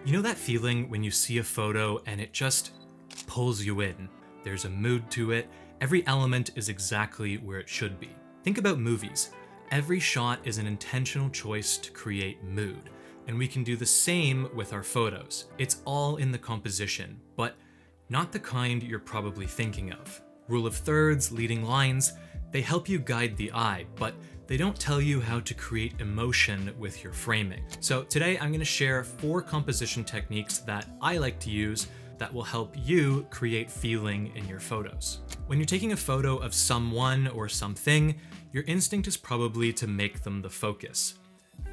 You know that feeling when you see a photo and it just pulls you in? There's a mood to it. Every element is exactly where it should be. Think about movies. Every shot is an intentional choice to create mood, and we can do the same with our photos. It's all in the composition, but not the kind you're probably thinking of. Rule of thirds, leading lines, they help you guide the eye, but they don't tell you how to create emotion with your framing. So today I'm going to share 4 composition techniques that I like to use that will help you create feeling in your photos. When you're taking a photo of someone or something, your instinct is probably to make them the focus.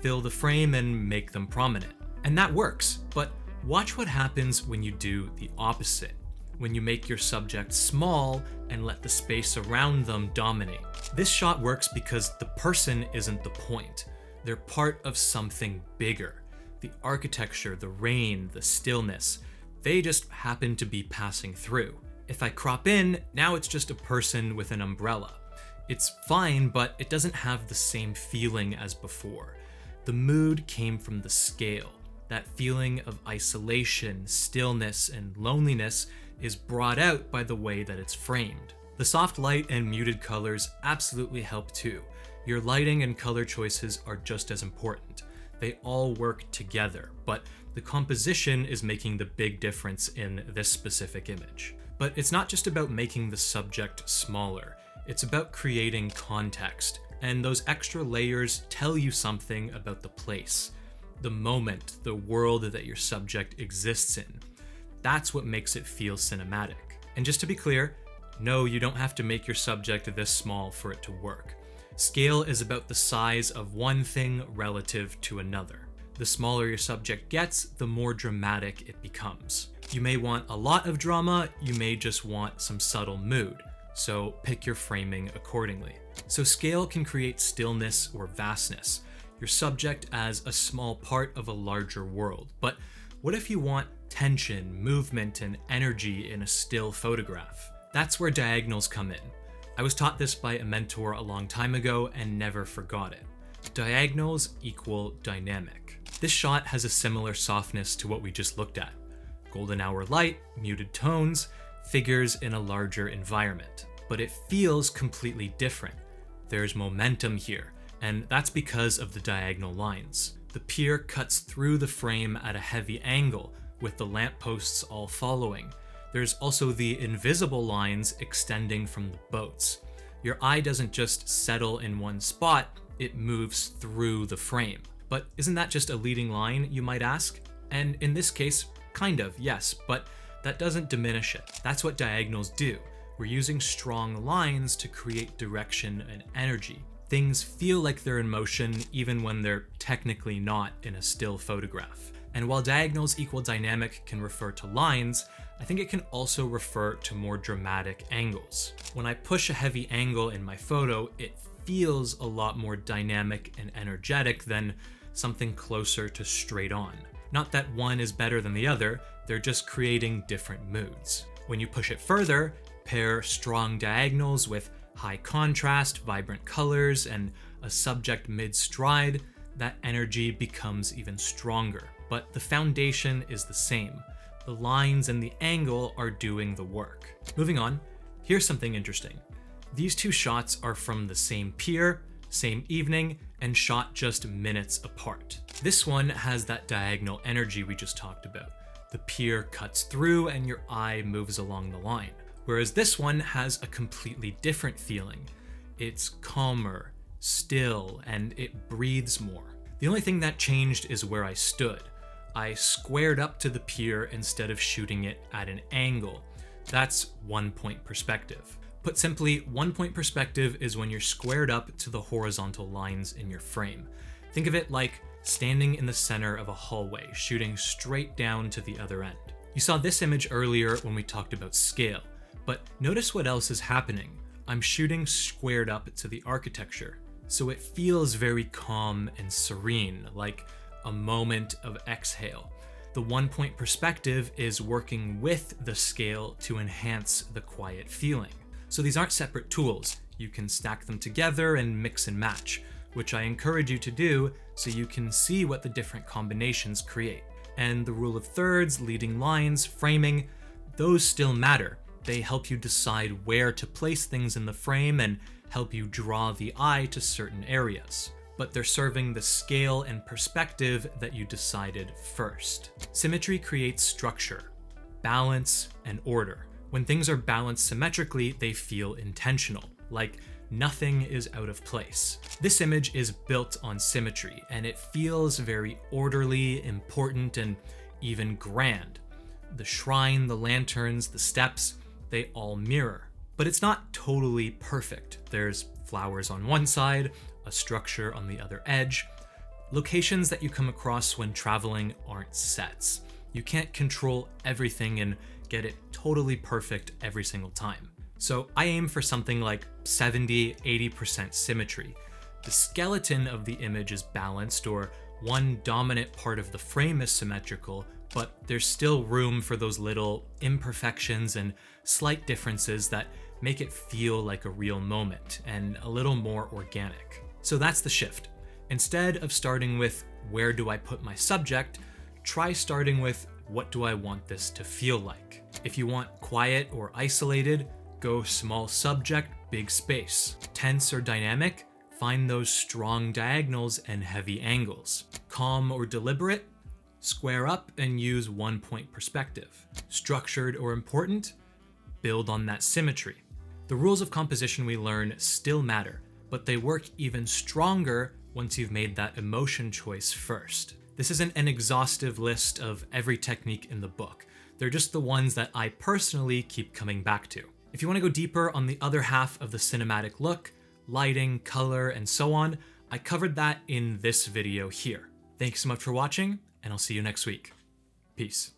Fill the frame and make them prominent. And that works, but watch what happens when you do the opposite. When you make your subject small and let the space around them dominate. This shot works because the person isn't the point. They're part of something bigger. The architecture, the rain, the stillness, they just happen to be passing through. If I crop in, now it's just a person with an umbrella. It's fine, but it doesn't have the same feeling as before. The mood came from the scale. That feeling of isolation, stillness, and loneliness is brought out by the way that it's framed. The soft light and muted colors absolutely help too. Your lighting and color choices are just as important. They all work together, but the composition is making the big difference in this specific image. But it's not just about making the subject smaller, it's about creating context, and those extra layers tell you something about the place, the moment, the world that your subject exists in. That's what makes it feel cinematic. And just to be clear, no, you don't have to make your subject this small for it to work. Scale is about the size of one thing relative to another. The smaller your subject gets, the more dramatic it becomes. You may want a lot of drama, you may just want some subtle mood, so pick your framing accordingly. So scale can create stillness or vastness, your subject as a small part of a larger world. But what if you want tension, movement, and energy in a still photograph? That's where diagonals come in. I was taught this by a mentor a long time ago and never forgot it. Diagonals equal dynamic. This shot has a similar softness to what we just looked at. Golden hour light, muted tones, figures in a larger environment. But it feels completely different. There's momentum here, and that's because of the diagonal lines. The pier cuts through the frame at a heavy angle, with the lampposts all following. There's also the invisible lines extending from the boats. Your eye doesn't just settle in one spot, it moves through the frame. But isn't that just a leading line, you might ask? And in this case, kind of, yes, but that doesn't diminish it. That's what diagonals do. We're using strong lines to create direction and energy. Things feel like they're in motion even when they're technically not in a still photograph. And while diagonals equal dynamic can refer to lines, I think it can also refer to more dramatic angles. When I push a heavy angle in my photo, it feels a lot more dynamic and energetic than something closer to straight on. Not that one is better than the other, they're just creating different moods. When you push it further, pair strong diagonals with high contrast, vibrant colors, and a subject mid-stride, that energy becomes even stronger. But the foundation is the same. The lines and the angle are doing the work. Moving on, here's something interesting. These 2 shots are from the same pier, same evening, and shot just minutes apart. This one has that diagonal energy we just talked about. The pier cuts through and your eye moves along the line. Whereas this one has a completely different feeling. It's calmer, still, and it breathes more. The only thing that changed is where I stood. I squared up to the pier instead of shooting it at an angle. That's one-point perspective. Put simply, one-point perspective is when you're squared up to the horizontal lines in your frame. Think of it like standing in the center of a hallway, shooting straight down to the other end. You saw this image earlier when we talked about scale, but notice what else is happening. I'm shooting squared up to the architecture, so it feels very calm and serene, like a moment of exhale. The one-point perspective is working with the scale to enhance the quiet feeling. So these aren't separate tools. You can stack them together and mix and match, which I encourage you to do so you can see what the different combinations create. And the rule of thirds, leading lines, framing, those still matter. They help you decide where to place things in the frame and help you draw the eye to certain areas. But they're serving the scale and perspective that you decided first. Symmetry creates structure, balance, and order. When things are balanced symmetrically, they feel intentional, like nothing is out of place. This image is built on symmetry, and it feels very orderly, important, and even grand. The shrine, the lanterns, the steps, they all mirror. But it's not totally perfect. There's flowers on one side, a structure on the other edge. Locations that you come across when traveling aren't sets. You can't control everything and get it totally perfect every single time. So I aim for something like 70-80% symmetry. The skeleton of the image is balanced, or one dominant part of the frame is symmetrical, but there's still room for those little imperfections and slight differences that make it feel like a real moment and a little more organic. So that's the shift. Instead of starting with where do I put my subject, try starting with what do I want this to feel like. If you want quiet or isolated, go small subject, big space. Tense or dynamic, find those strong diagonals and heavy angles. Calm or deliberate, square up and use one-point perspective. Structured or important, build on that symmetry. The rules of composition we learn still matter, but they work even stronger once you've made that emotion choice first. This isn't an exhaustive list of every technique in the book. They're just the ones that I personally keep coming back to. If you want to go deeper on the other half of the cinematic look, lighting, color, and so on, I covered that in this video here. Thanks so much for watching, and I'll see you next week. Peace.